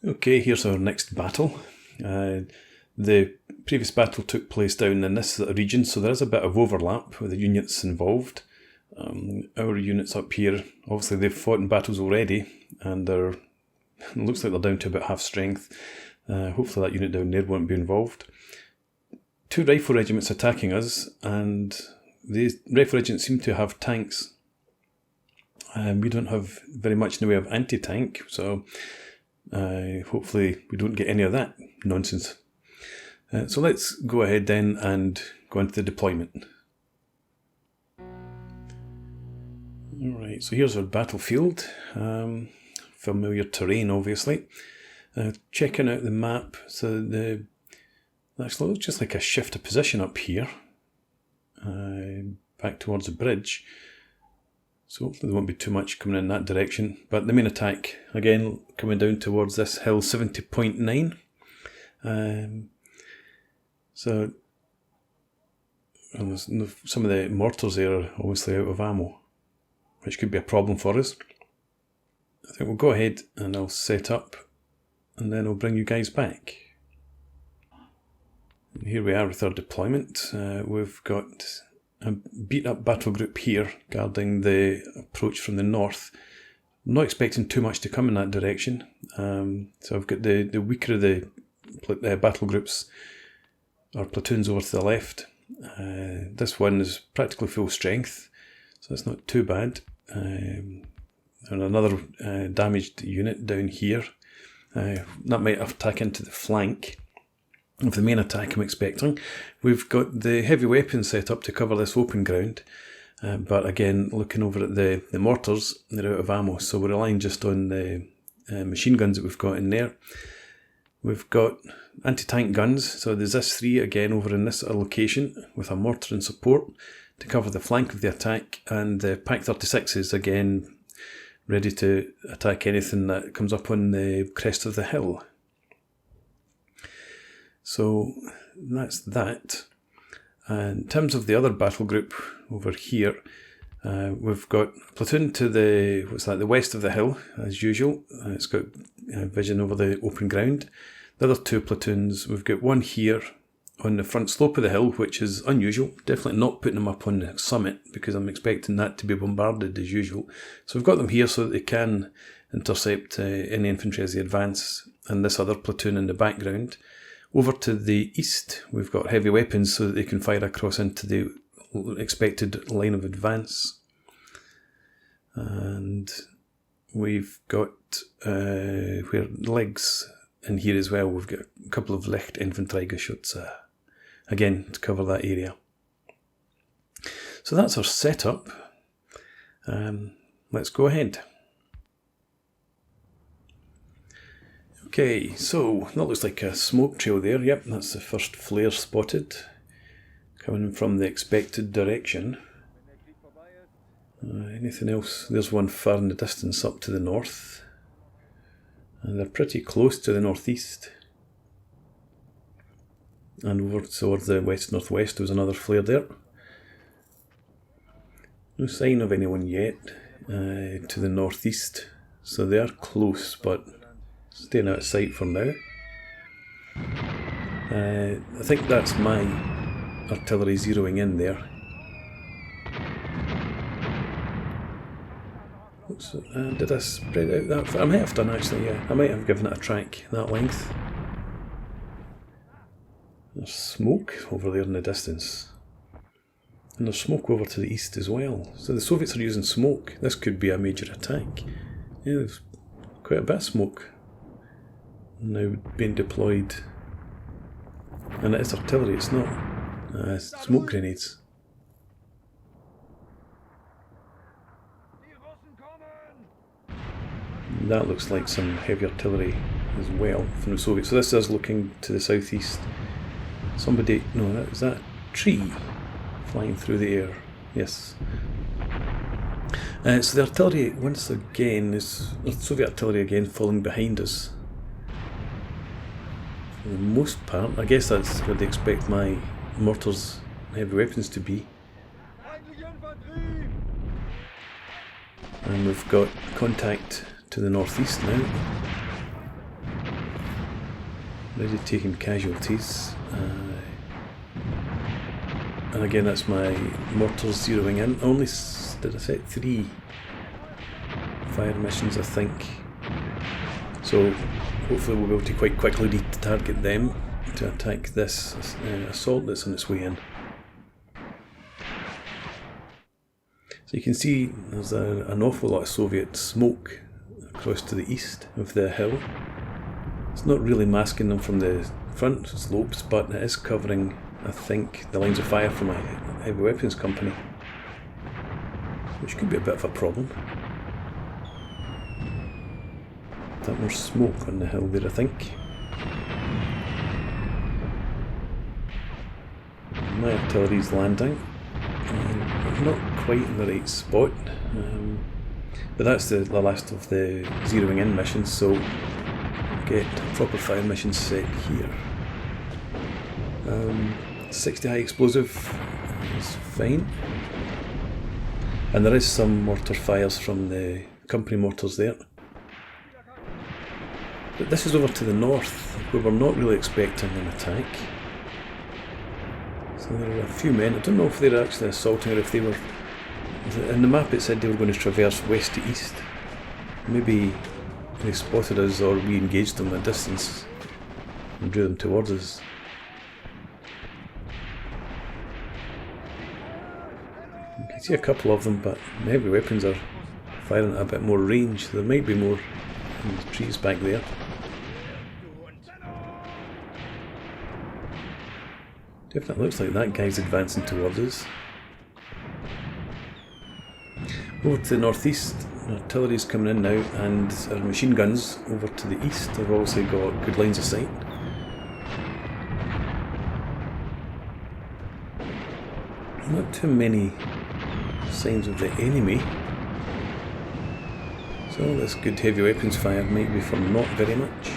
Okay, here's our next battle. The previous battle took place down in this region, so there is a bit of overlap with the units involved. Our units up here, obviously they've fought in battles already, and it looks like they're down to about half strength. Hopefully that unit down there won't be involved. 2 rifle regiments attacking us, and these rifle regiments seem to have tanks. We don't have very much in the way of anti-tank, so hopefully we don't get any of that nonsense. So let's go ahead then and go into the deployment. Alright, so here's our battlefield. Familiar terrain, obviously. Checking out the map, so actually looks just like a shift of position up here, back towards the bridge. So hopefully there won't be too much coming in that direction. But the main attack, again, coming down towards this hill, 70.9. So some of the mortars there are obviously out of ammo, which could be a problem for us. I think we'll go ahead and I'll set up, and then I'll bring you guys back. And here we are with our deployment. We've got a beat up battle group here guarding the approach from the north. I'm not expecting too much to come in that direction. So I've got the weaker of the battle groups, or platoons, over to the left. This one is practically full strength, so that's not too bad. And another damaged unit down here. That might attack into the flank of the main attack I'm expecting. We've got the heavy weapons set up to cover this open ground, but again, looking over at the mortars, they're out of ammo, so we're relying just on the machine guns that we've got in there. We've got anti-tank guns, so there's this 3 again over in this location with a mortar in support to cover the flank of the attack, and the Pak 36s again ready to attack anything that comes up on the crest of the hill. So that's that. And in terms of the other battle group over here, we've got a platoon to the west of the hill, as usual. It's got vision over the open ground. The other 2 platoons, we've got one here on the front slope of the hill, which is unusual. Definitely not putting them up on the summit, because I'm expecting that to be bombarded as usual. So we've got them here so that they can intercept any infantry as they advance, and this other platoon in the background. Over to the east, we've got heavy weapons so that they can fire across into the expected line of advance. And we've got legs in here as well. We've got a couple of Licht Infanteriegeschütze, again, to cover that area. So that's our setup. Let's go ahead. Okay, so that looks like a smoke trail there. Yep, that's the first flare spotted, coming from the expected direction. Anything else? There's one far in the distance up to the north. And they're pretty close to the northeast. And over towards the west-northwest, there was another flare there. No sign of anyone yet to the northeast. So they are close, but staying out of sight for now. I think that's my artillery zeroing in there. Did I spread out that far? I might have done actually, yeah. I might have given it a track that length. There's smoke over there in the distance. And there's smoke over to the east as well. So the Soviets are using smoke. This could be a major attack. Yeah, there's quite a bit of smoke now being deployed, and it is artillery, it's not smoke grenades. That looks like some heavy artillery as well from the Soviets. So this is looking to the southeast. Somebody, no, is that a tree flying through the air? Yes. So the artillery, once again, is Soviet artillery again falling behind us. For the most part, I guess that's where they expect my mortars and heavy weapons to be. And we've got contact to the northeast now. already taken casualties. And again, that's my mortars zeroing in. Only did I set 3 fire missions, I think. So hopefully we'll be able to quite quickly target them to attack this assault that's on its way in. So you can see there's an awful lot of Soviet smoke across to the east of the hill. It's not really masking them from the front slopes, but it is covering, I think, the lines of fire from a heavy weapons company, which could be a bit of a problem. That more smoke on the hill there, I think. My artillery's landing. Not quite in the right spot, but that's the last of the zeroing in missions, so get a proper fire mission set here. 60 high explosive is fine, and there is some mortar fires from the company mortars there. But this is over to the north, where we're not really expecting an attack. So there are a few men. I don't know if they're actually assaulting or if they were... In the map it said they were going to traverse west to east. Maybe they spotted us or we engaged them at a distance and drew them towards us. You can see a couple of them, but the heavy weapons are firing at a bit more range. There might be more in the trees back there. Definitely looks like that guy's advancing towards us. Over to the northeast, artillery's coming in now, and our machine guns over to the east have also got good lines of sight. Not too many signs of the enemy, so this good heavy weapons fire might be for not very much.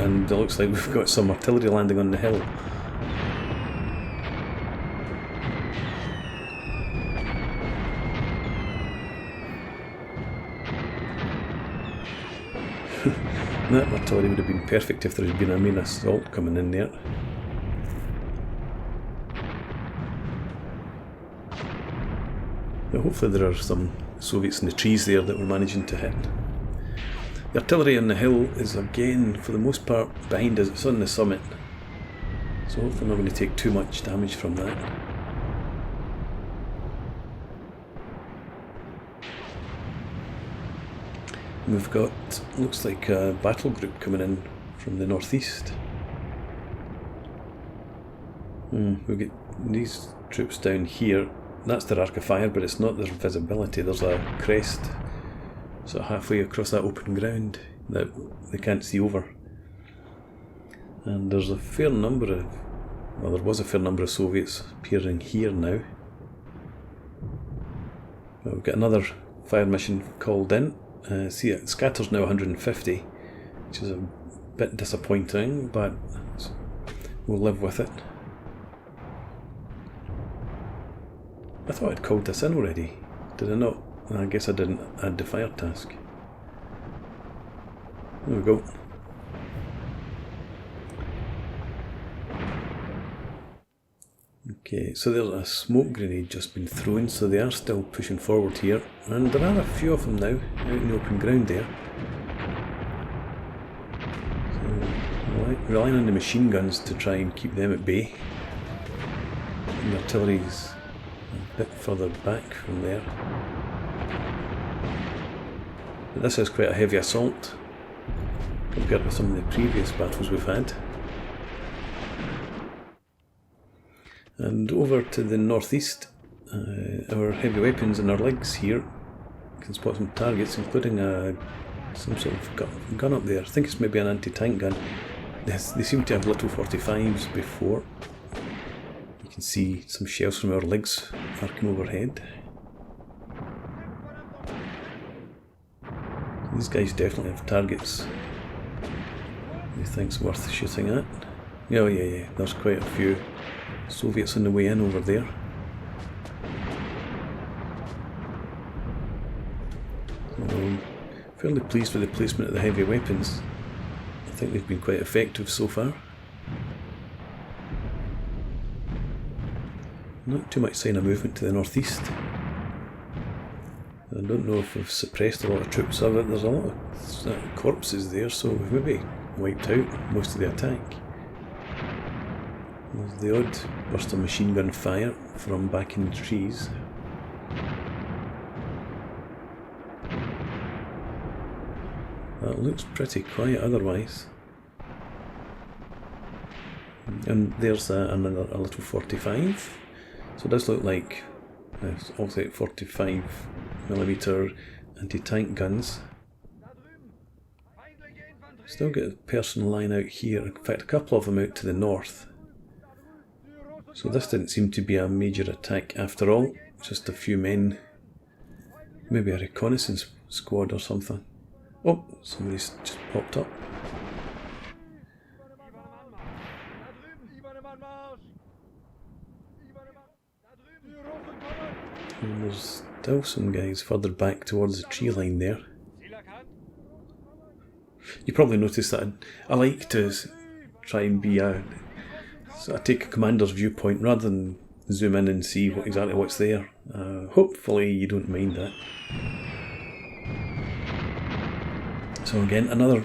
And it looks like we've got some artillery landing on the hill. That artillery would have been perfect if there had been a main assault coming in there. But hopefully there are some Soviets in the trees there that we're managing to hit. The artillery on the hill is again, for the most part, behind us. It's on the summit, so hopefully we're not going to take too much damage from that. We've got, looks like a battle group coming in from the northeast. We've got these troops down here. That's their arc of fire, but it's not their visibility. There's a crest sort of halfway across that open ground that they can't see over. And there's a fair number of, well, there was a fair number of Soviets appearing here now. But we've got another fire mission called in. See, it scatters now 150, which is a bit disappointing, but we'll live with it. I thought I'd called this in already. Did I not? I guess I didn't add the fire task. There we go. Okay, so there's a smoke grenade just been thrown, so they are still pushing forward here, and there are a few of them now out in the open ground there. So relying on the machine guns to try and keep them at bay. And the artillery's a bit further back from there. But this is quite a heavy assault compared with some of the previous battles we've had. And over to the northeast, our heavy weapons and our legs here can spot some targets, including some sort of gun up there. I think it's maybe an anti-tank gun. They seem to have little 45s before. You can see some shells from our legs arcing overhead. These guys definitely have targets he thinks worth shooting at. Oh yeah, there's quite a few Soviets on the way in over there. So I'm fairly pleased with the placement of the heavy weapons. I think they've been quite effective so far. Not too much sign of movement to the northeast. I don't know if we've suppressed a lot of troops of it. There's a lot of corpses there, so we've maybe wiped out most of the attack. There's the odd burst of machine gun fire from back in the trees. That looks pretty quiet otherwise. And there's a little 45. So it does look like it's also 45mm anti-tank guns. Still got a person lying out here, in fact a couple of them out to the north. So this didn't seem to be a major attack after all, just a few men, maybe a reconnaissance squad or something. Oh, somebody's just popped up. And there's still some guys further back towards the tree line there. You probably noticed that I like to try and be I take a commander's viewpoint rather than zoom in and see exactly what's there. Hopefully you don't mind that. So again, another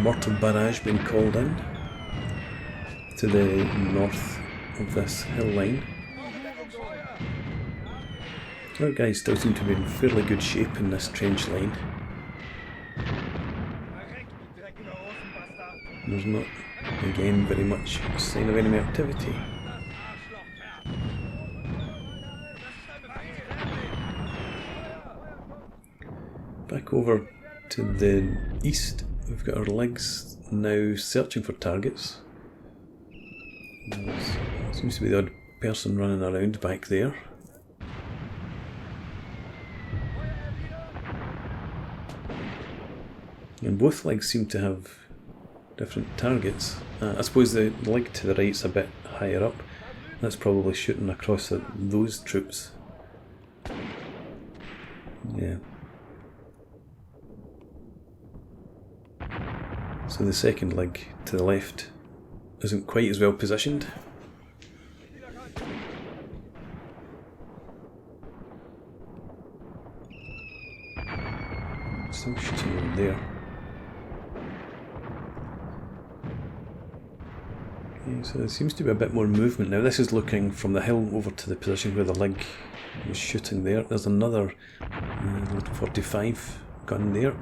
mortar barrage being called in to the north of this hill line. Our guys still seem to be in fairly good shape in this trench line. There's not, again, very much sign of enemy activity. Back over to the east, we've got our legs now searching for targets. There seems to be the odd person running around back there. And both legs seem to have different targets. I suppose the leg to the right's a bit higher up. That's probably shooting across at those troops. Yeah. So the second leg to the left isn't quite as well positioned. Still shooting over there. Okay, so there seems to be a bit more movement now. This is looking from the hill over to the position where the leg was shooting there. There's another little 45 gun there.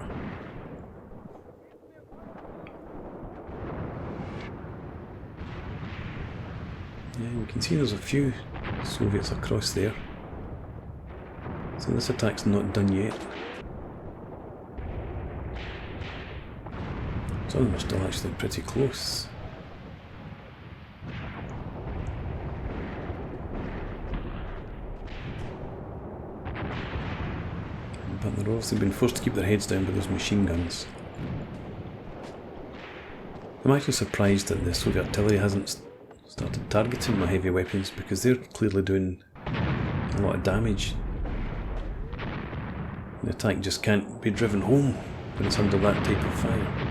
Yeah, you can see there's a few Soviets across there. So this attack's not done yet. Some of them are still actually pretty close. But they're obviously been forced to keep their heads down by those machine guns. I'm actually surprised that the Soviet artillery hasn't started targeting my heavy weapons, because they're clearly doing a lot of damage. The attack just can't be driven home when it's under that type of fire.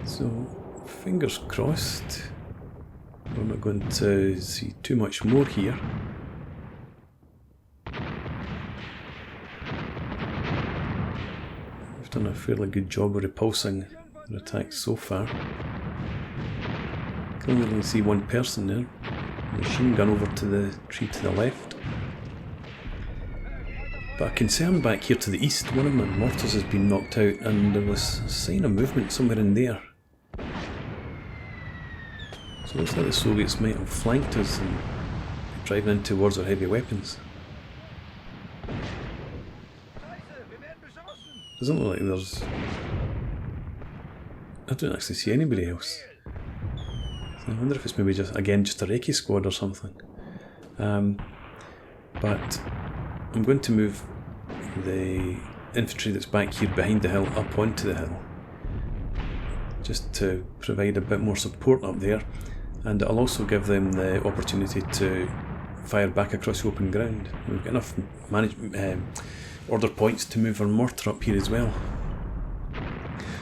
So, fingers crossed, we're not going to see too much more here. We've done a fairly good job of repulsing their attacks so far. Can only see one person there. Machine gun over to the tree to the left. But a concern back here to the east, one of my mortars has been knocked out and there was a sign of movement somewhere in there. So it looks like the Soviets might have flanked us and driving in towards our heavy weapons. Doesn't look like there's... I don't actually see anybody else. So I wonder if it's maybe just, again, just a recce squad or something. But I'm going to move the infantry that's back here behind the hill up onto the hill. just to provide a bit more support up there, and it'll also give them the opportunity to fire back across the open ground. We've got enough order points to move our mortar up here as well.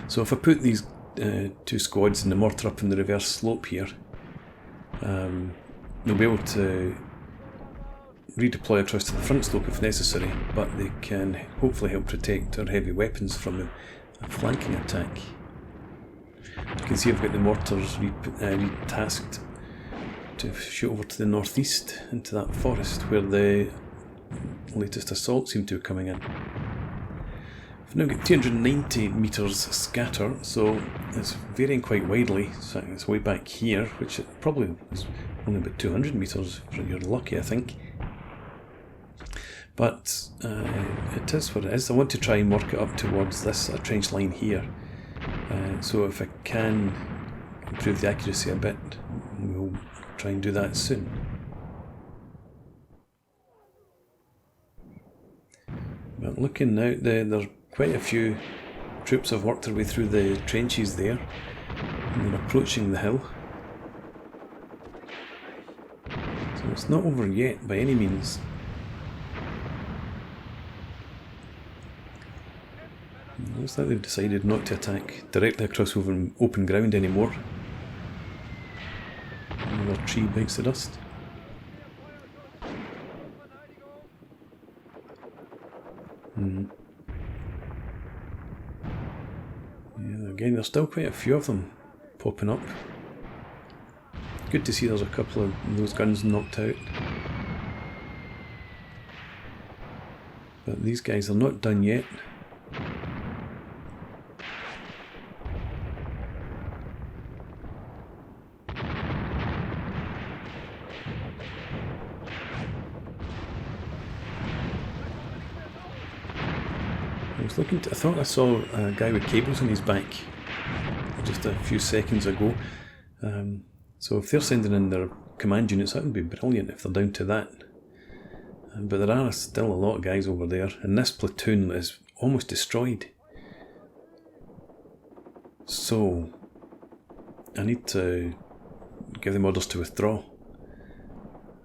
So if I put these two squads and the mortar up in the reverse slope here, they'll be able to redeploy across to the front slope if necessary, but they can hopefully help protect our heavy weapons from a flanking attack. You can see I've got the mortars retasked to shoot over to the northeast into that forest where the latest assaults seem to be coming in. I've now got 290 metres scatter, so it's varying quite widely. So it's way back here, which probably is only about 200 metres if you're lucky, I think. But it is what it is. I want to try and work it up towards this trench line here. So if I can improve the accuracy a bit, we'll try and do that soon. But looking out there, there's quite a few troops have worked their way through the trenches there, and they're approaching the hill. So it's not over yet by any means. It looks like they've decided not to attack directly across open ground anymore. Another tree bites the dust. Yeah, again, there's still quite a few of them popping up. Good to see there's a couple of those guns knocked out. But these guys are not done yet. I thought I saw a guy with cables on his back just a few seconds ago. So if they're sending in their command units, that would be brilliant if they're down to that. But there are still a lot of guys over there, and this platoon is almost destroyed. So I need to give them orders to withdraw.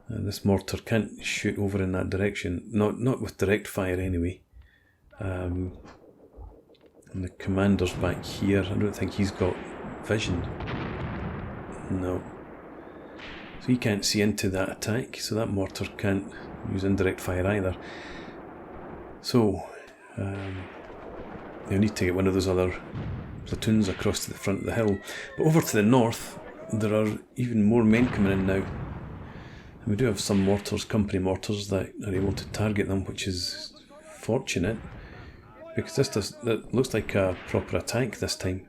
This mortar can't shoot over in that direction, not with direct fire anyway. And the commander's back here. I don't think he's got vision. No. So he can't see into that attack, so that mortar can't use indirect fire either. So they'll need to get one of those other platoons across to the front of the hill. But over to the north, there are even more men coming in now. And we do have some mortars, company mortars, that are able to target them, which is fortunate. Because that looks like a proper attack this time.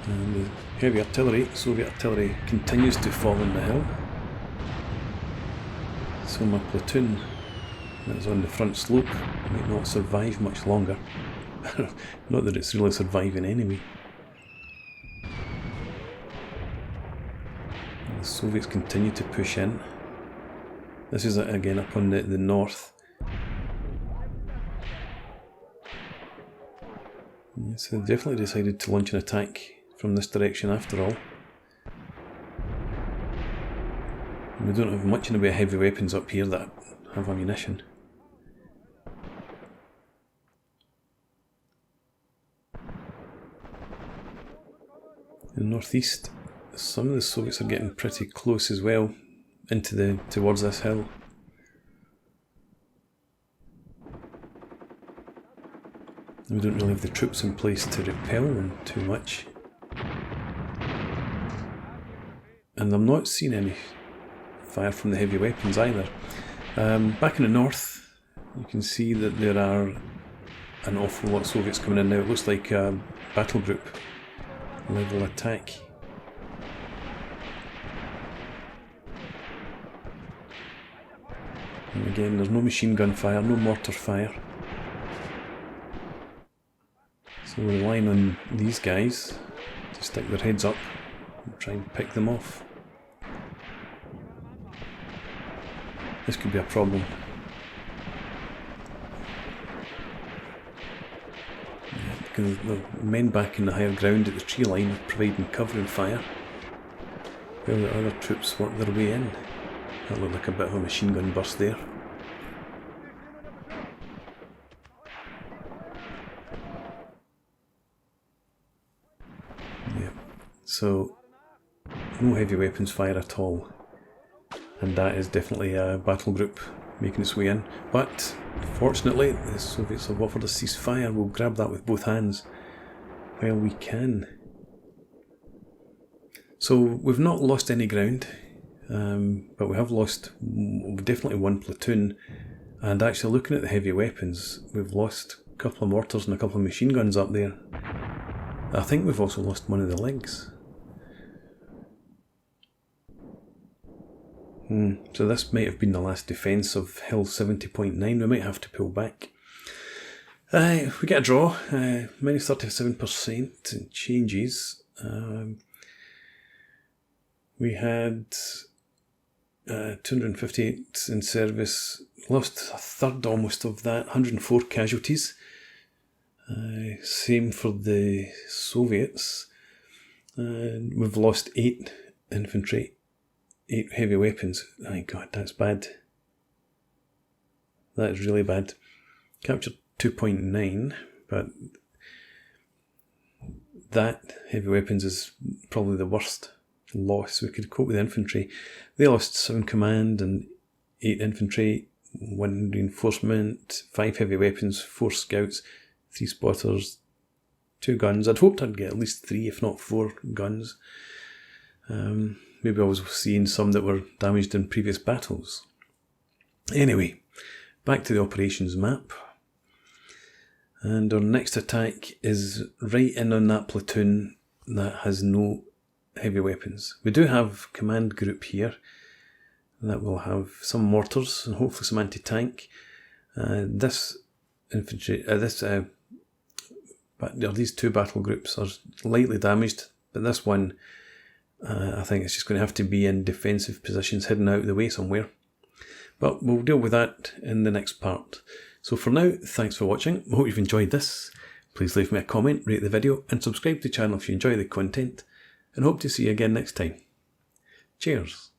And the heavy artillery, Soviet artillery, continues to fall in the hill. So my platoon that's on the front slope might not survive much longer. Not that it's really surviving anyway. The Soviets continue to push in. This is again up on the north. So they definitely decided to launch an attack from this direction after all. And we don't have much in the way of heavy weapons up here that have ammunition. In the northeast, some of the Soviets are getting pretty close as well towards this hill. And we don't really have the troops in place to repel them too much. And I'm not seeing any fire from the heavy weapons either. Back in the north, you can see that there are an awful lot of Soviets coming in now. It looks like a battle group level attack. And again, there's no machine gun fire, no mortar fire. So we're relying on these guys to stick their heads up and try and pick them off. This could be a problem. the men back in the higher ground at the tree line providing cover and fire, while the other troops work their way in. That looked like a bit of a machine gun burst there. Yeah, so no heavy weapons fire at all, and that is definitely a battle group making its way in. But fortunately, the Soviets have offered a ceasefire. We'll grab that with both hands while we can. So we've not lost any ground, but we have lost definitely one platoon. And actually, looking at the heavy weapons, we've lost a couple of mortars and a couple of machine guns up there. I think we've also lost one of the legs. So this might have been the last defence of Hill 70.9. We might have to pull back. We get a draw, minus 37% and changes. We had 258 in service, lost a third almost of that, 104 casualties. Same for the Soviets. We've lost 8 infantry. 8 heavy weapons. My god, that's bad. That is really bad. Captured 2.9, but that heavy weapons is probably the worst loss. We could cope with infantry. They lost 7 command and 8 infantry, 1 reinforcement, 5 heavy weapons, 4 scouts, 3 spotters, 2 guns. I'd hoped I'd get at least 3, if not 4 guns. Maybe I was seeing some that were damaged in previous battles. Anyway, back to the operations map. And our next attack is right in on that platoon that has no heavy weapons. We do have command group here that will have some mortars and hopefully some anti-tank. This infantry, these 2 battle groups are lightly damaged, but this one, I think it's just going to have to be in defensive positions hidden out of the way somewhere. But we'll deal with that in the next part. So for now, thanks for watching. I hope you've enjoyed this. Please leave me a comment, rate the video, and subscribe to the channel if you enjoy the content. And hope to see you again next time. Cheers.